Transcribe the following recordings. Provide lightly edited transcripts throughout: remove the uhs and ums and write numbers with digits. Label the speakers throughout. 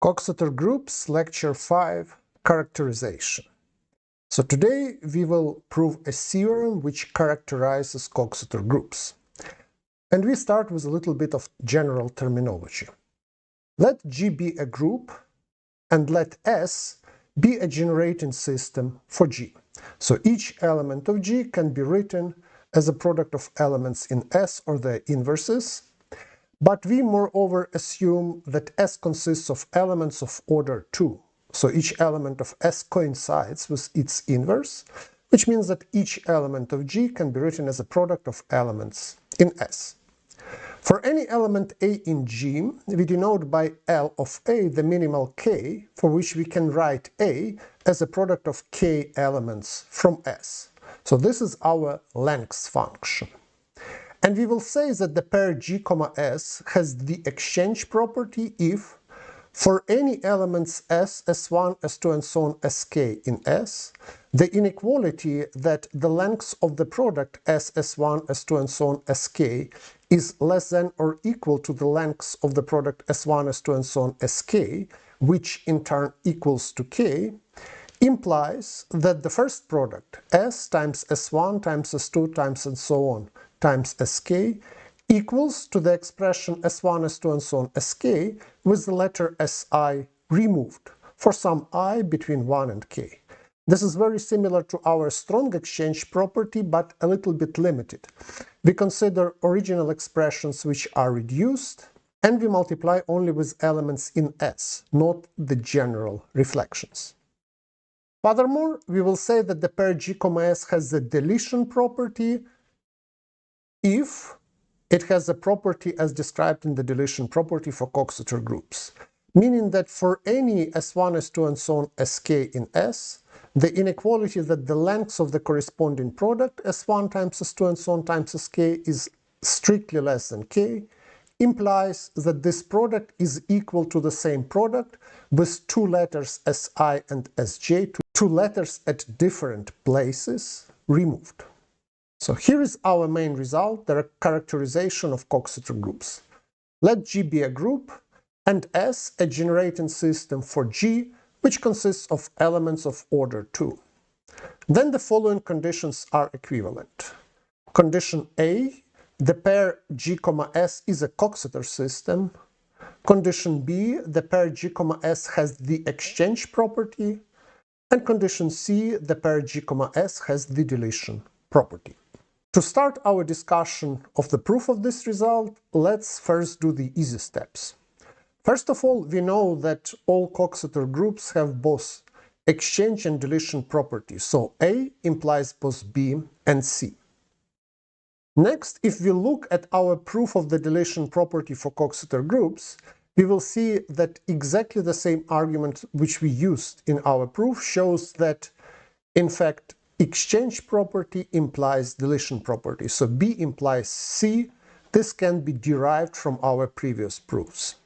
Speaker 1: Coxter Groups, Lecture 5, Characterization. So today we will prove a theorem which characterizes Coxter Groups. And we start with a little bit of general terminology. Let G be a group and let S be a generating system for G. So each element of G can be written as a product of elements in S or their inverses. But we moreover assume that S consists of elements of order 2. So each element of S coincides with its inverse, which means that each element of G can be written as a product of elements in S. For any element A in G, we denote by L of A the minimal K, for which we can write A as a product of K elements from S. So this is our length function. And we will say that the pair G, S has the exchange property if, for any elements S, S1, S2, and so on, Sk in S, the inequality that the length of the product S, S1, S2, and so on, Sk is less than or equal to the length of the product S1, S2, and so on, Sk, which in turn equals to K, implies that the first product, S times S1 times S2 times and so on, times Sk equals to the expression S1, S2, and so on, Sk with the letter Si removed for some I between 1 and K. This is very similar to our strong exchange property, but a little bit limited. We consider original expressions which are reduced, and we multiply only with elements in S, not the general reflections. Furthermore, we will say that the pair G, S has the deletion property if it has a property as described in the deletion property for Coxeter groups, meaning that for any S1, S2, and so on, Sk in S, the inequality that the length of the corresponding product S1 times S2 and so on times Sk is strictly less than K, implies that this product is equal to the same product with two letters Si and Sj, two letters at different places, removed. So here is our main result, the characterization of Coxeter groups. Let G be a group and S a generating system for G, which consists of elements of order 2. Then the following conditions are equivalent. Condition A, the pair G, S is a Coxeter system. Condition B, the pair G, S has the exchange property. And condition C, the pair G, S has the deletion property. To start our discussion of the proof of this result, let's first do the easy steps. First of all, we know that all Coxeter groups have both exchange and deletion properties, so A implies both B and C. Next, if we look at our proof of the deletion property for Coxeter groups, we will see that exactly the same argument which we used in our proof shows that, in fact, exchange property implies deletion property. So B implies C. This can be derived from our previous proofs.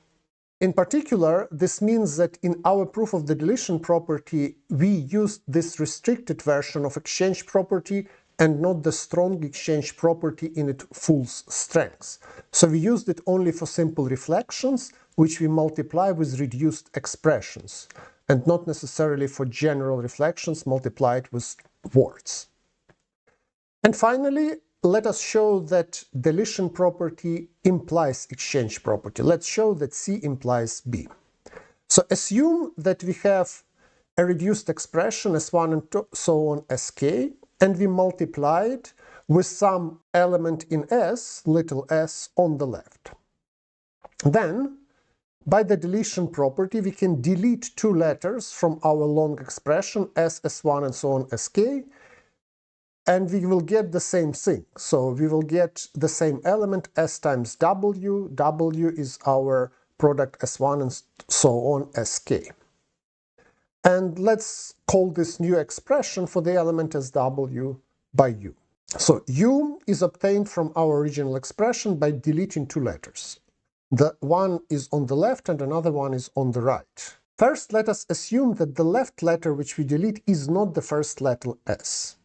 Speaker 1: In particular, this means that in our proof of the deletion property, we used this restricted version of exchange property and not the strong exchange property in its full strength. So we used it only for simple reflections, which we multiply with reduced expressions, and not necessarily for general reflections multiplied with words. And finally, let us show that deletion property implies exchange property. Let's show that C implies B. So assume that we have a reduced expression S1 and so on Sk, and we multiply it with some element in S, little s, on the left. Then, by the deletion property, we can delete two letters from our long expression S, S1, and so on Sk, and we will get the same thing. So we will get the same element S times W. W is our product S1 and so on Sk. And let's call this new expression for the element as W by U. So U is obtained from our original expression by deleting two letters. The one is on the left and another one is on the right. First, let us assume that the left letter which we delete is not the first letter S.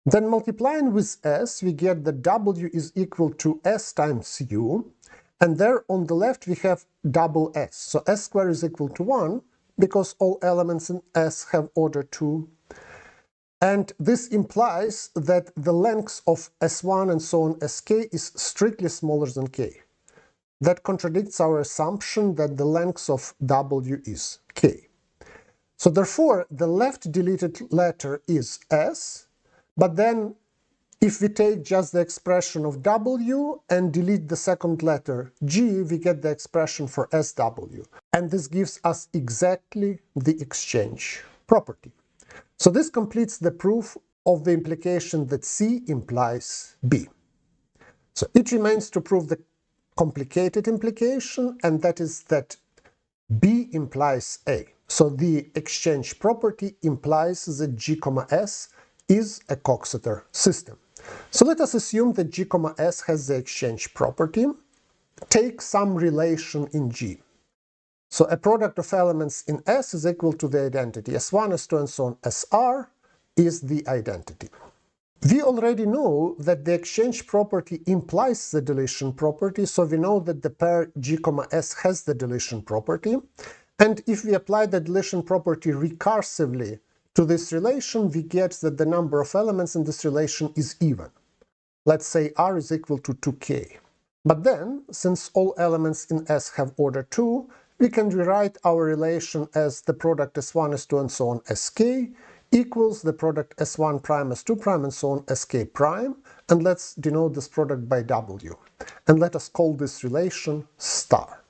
Speaker 1: Then multiplying with S, we get that W is equal to S times U, And there on the left we have double S. So S squared is equal to 1 because all elements in S have order 2. And this implies that the length of S1 and so on Sk is strictly smaller than k. That contradicts our assumption that the length of W is k. So therefore, the left deleted letter is S, but then if we take just the expression of W and delete the second letter G, we get the expression for SW. And this gives us exactly the exchange property. So this completes the proof of the implication that C implies B. So it remains to prove the complicated implication, and that is that B implies A. So the exchange property implies that G, S is a Coxeter system. So let us assume that G, S has the exchange property. Take some relation in G. So a product of elements in S is equal to the identity S1, S2, and so on. SR is the identity. We already know that the exchange property implies the deletion property, so we know that the pair G, S has the deletion property. And if we apply the deletion property recursively to this relation, we get that the number of elements in this relation is even. Let's say R is equal to 2k. But then, since all elements in S have order 2, we can rewrite our relation as the product S1, S2, and so on Sk equals the product S1 prime, S2 prime, and so on Sk prime, and let's denote this product by W. And let us call this relation star.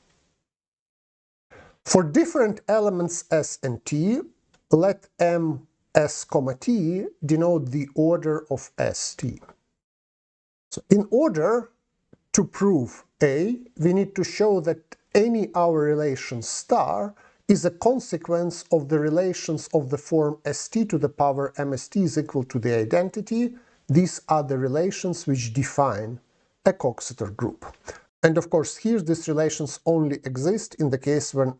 Speaker 1: For different elements S and T, let M, S, T denote the order of St. So in order to prove A, we need to show that any our relation star is a consequence of the relations of the form St to the power Mst is equal to the identity. These are the relations which define a Coxeter group. And of course here these relations only exist in the case when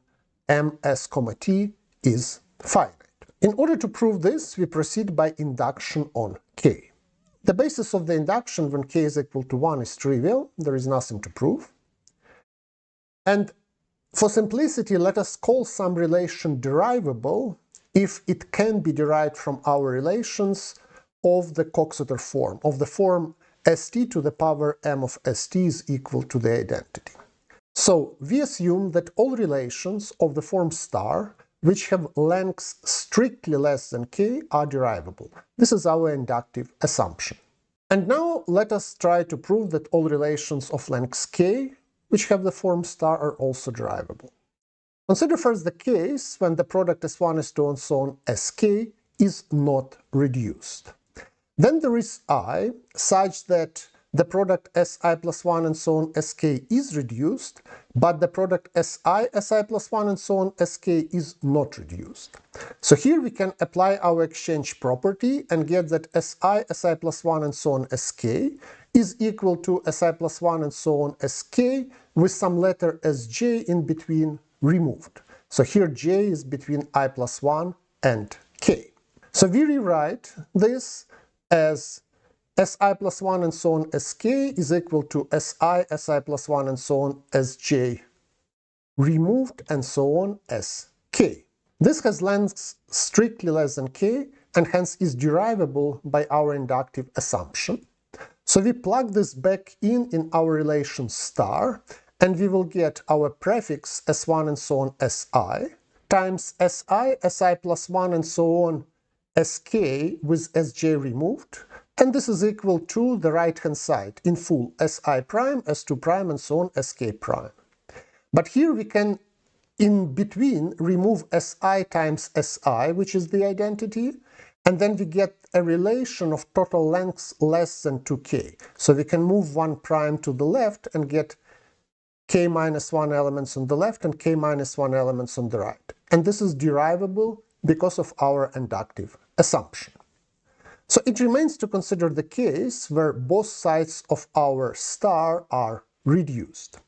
Speaker 1: Ms, T is finite. In order to prove this, we proceed by induction on K. The basis of the induction when k is equal to 1 is trivial, there is nothing to prove. And for simplicity, let us call some relation derivable if it can be derived from our relations of the Coxeter form, of the form St to the power M of St is equal to the identity. So we assume that all relations of the form star which have lengths strictly less than k are derivable. This is our inductive assumption. And now let us try to prove that all relations of lengths k which have the form star are also derivable. Consider first the case when the product S1, S2, and so on Sk is not reduced. Then there is I such that the product Si plus 1 and so on Sk is reduced, but the product Si plus 1 and so on Sk is not reduced. So here we can apply our exchange property and get that Si plus 1 and so on Sk is equal to Si plus 1 and so on Sk with some letter Sj in between removed. So here j is between I plus 1 and k. So we rewrite this as Si plus 1 and so on Sk is equal to Si plus 1 and so on Sj removed and so on Sk. This has lengths strictly less than k and hence is derivable by our inductive assumption. So we plug this back in our relation star, and we will get our prefix S1 and so on Si times Si plus 1 and so on Sk with Sj removed, and this is equal to the right-hand side in full Si prime, S2 prime, and so on Sk prime. But here we can in between remove Si times Si, which is the identity, and then we get a relation of total lengths less than 2k. So we can move 1 prime to the left and get k minus 1 elements on the left and k minus 1 elements on the right. And this is derivable because of our inductive assumption. So it remains to consider the case where both sides of our star are reduced.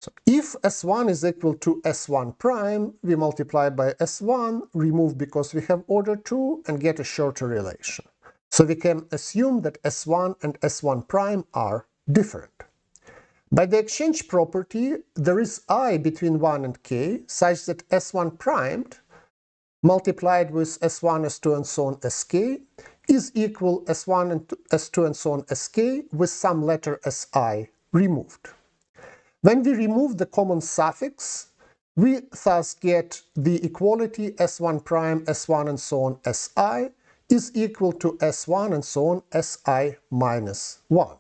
Speaker 1: So if S1 is equal to S1 prime, we multiply by S1, remove because we have order 2, and get a shorter relation. So we can assume that S1 and S1 prime are different. By the exchange property, there is I between 1 and k such that S1 primed multiplied with S1, S2, and so on Sk is equal S1 and S2 and so on Sk with some letter Si removed. When we remove the common suffix, we thus get the equality S1 prime, S1 and so on Si is equal to S1 and so on Si minus 1.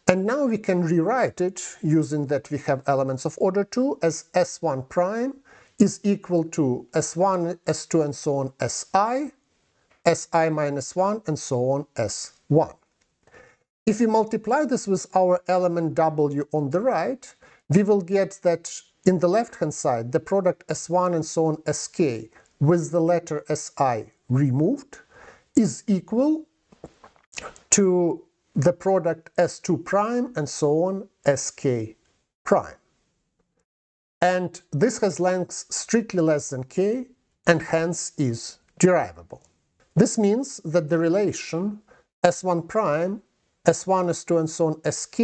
Speaker 1: And now we can rewrite it using that we have elements of order 2 as S1 prime is equal to S1, S2 and so on Si minus 1 and so on S1. If we multiply this with our element W on the right, we will get that in the left-hand side, the product S1 and so on Sk with the letter Si removed is equal to the product S2 prime and so on Sk prime. And this has lengths strictly less than k and hence is derivable. This means that the relation S1 prime, S1, S2 and so on Sk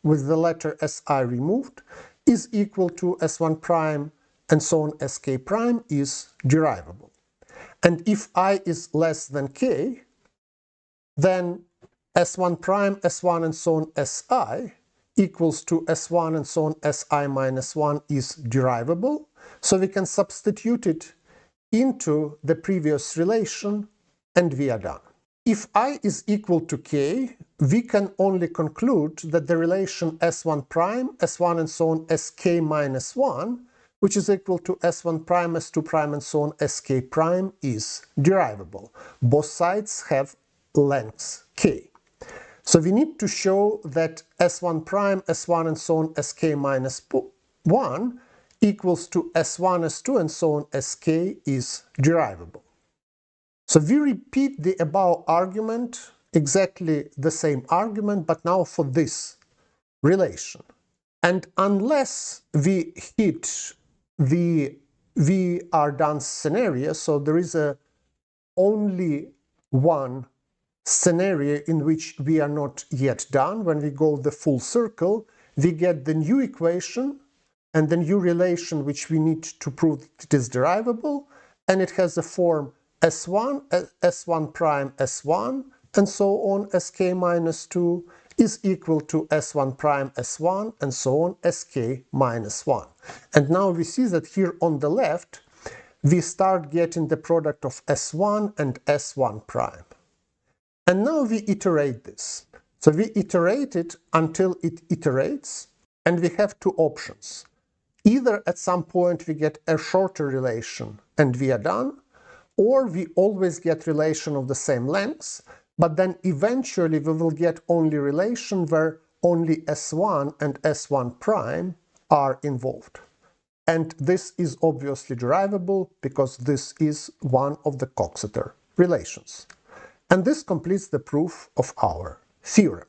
Speaker 1: with the letter Si removed is equal to S1 prime and so on Sk prime is derivable. And if I is less than k, then S1 prime, S1 and so on Si equals to S1 and so on Si minus 1 is derivable, so we can substitute it into the previous relation and we are done. If I is equal to k, we can only conclude that the relation S1 prime, S1 and so on Sk minus 1, which is equal to S1 prime, S2 prime and so on Sk prime is derivable. Both sides have lengths k. So we need to show that S1 prime, S1 and so on Sk minus 1 equals to S1, S2 and so on Sk is derivable. So we repeat the above argument, exactly the same argument, but now for this relation. And unless we hit the we are done scenario, so there is only one scenario in which we are not yet done. When we go the full circle, we get the new equation and the new relation which we need to prove that it is derivable, and it has the form S1, S1 prime S1, and so on Sk minus 2 is equal to S1 prime S1, and so on Sk minus 1. And now we see that here on the left, we start getting the product of S1 and S1 prime. And now we iterate this. So we iterate it until it iterates, and we have two options. Either at some point we get a shorter relation and we are done, or we always get relation of the same length, but then eventually we will get only relation where only S1 and S1 prime are involved. And this is obviously derivable because this is one of the Coxeter relations. And this completes the proof of our theorem.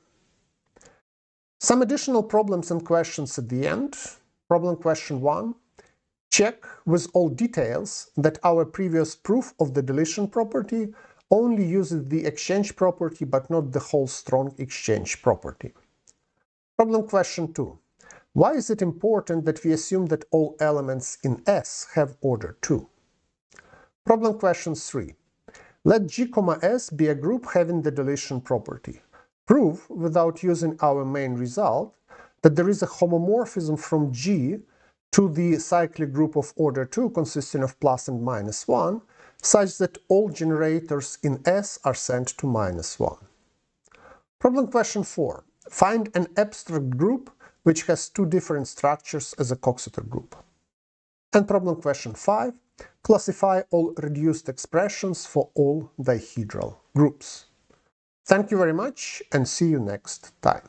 Speaker 1: Some additional problems and questions at the end. Problem question 1. Check with all details that our previous proof of the deletion property only uses the exchange property but not the whole strong exchange property. Problem question 2. Why is it important that we assume that all elements in S have order 2? Problem question 3. Let G, S be a group having the deletion property. Prove, without using our main result, that there is a homomorphism from G to the cyclic group of order 2 consisting of plus and minus 1, such that all generators in S are sent to minus 1. Problem question 4. Find an abstract group which has two different structures as a Coxeter group. And problem question 5. Classify all reduced expressions for all dihedral groups. Thank you very much and see you next time.